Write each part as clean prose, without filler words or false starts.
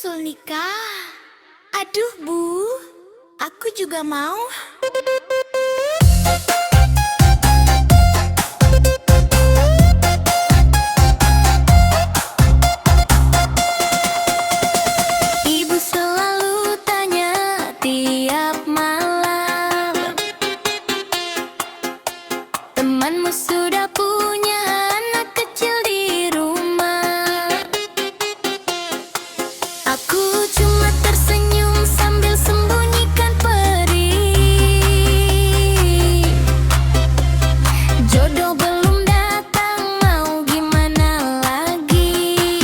usul nikah. Aduh, Bu. Aku juga mau. Ibu selalu tanya tiap malam, temanmu sudah punya anak kecil di rumah. Aku cuma tersenyum sambil sembunyikan perih. Jodoh belum datang, mau gimana lagi?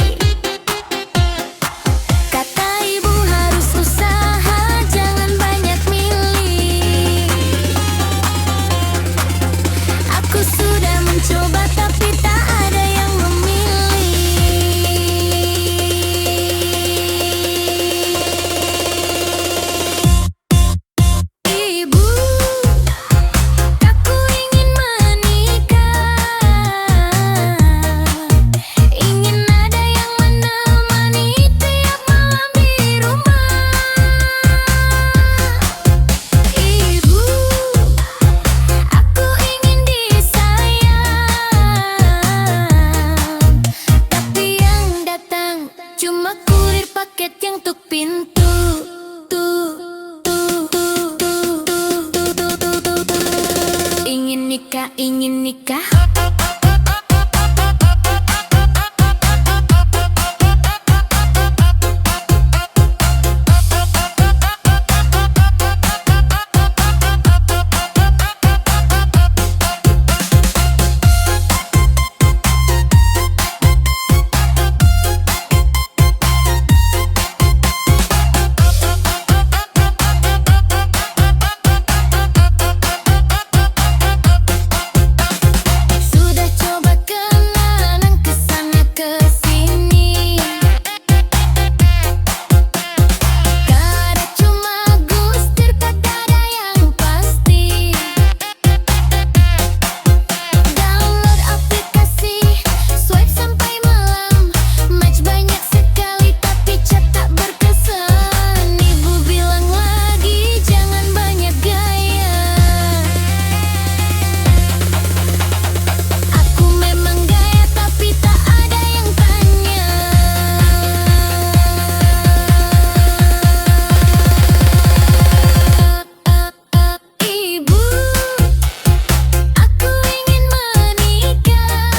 Kata ibu harus usaha, jangan banyak milih. Aku sudah mencoba tapi tak ada yang memilih. Ibu, aku ingin menikah. Ingin ada yang menemani tiap malam di rumah. Ibu, aku ingin disayang, tapi yang datang cuma kurir paket yang tuk pintu. Ingin nikah, ingin nikah. Sudah coba kenalan kesana kesini, kada cuma gustir, kagak ada yang pasti. Download aplikasi, swipe sampai malam, match banyak sekali tapi chat tak berkesan. Ibu bilang lagi jangan banyak gaya. Aku memang gaya tapi tak ada yang tanya. Ibu, aku ingin menikah.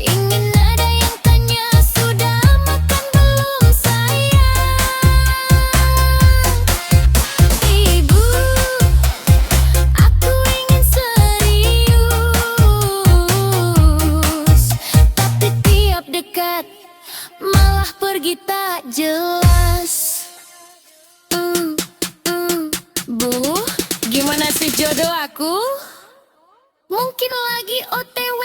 Ingin ada yang tanya, sudah makan belum sayang? Ibu, aku ingin serius, tapi tiap dekat malah pergi tak jelas. Bu, gimana sih jodoh aku? Mungkin lagi OTW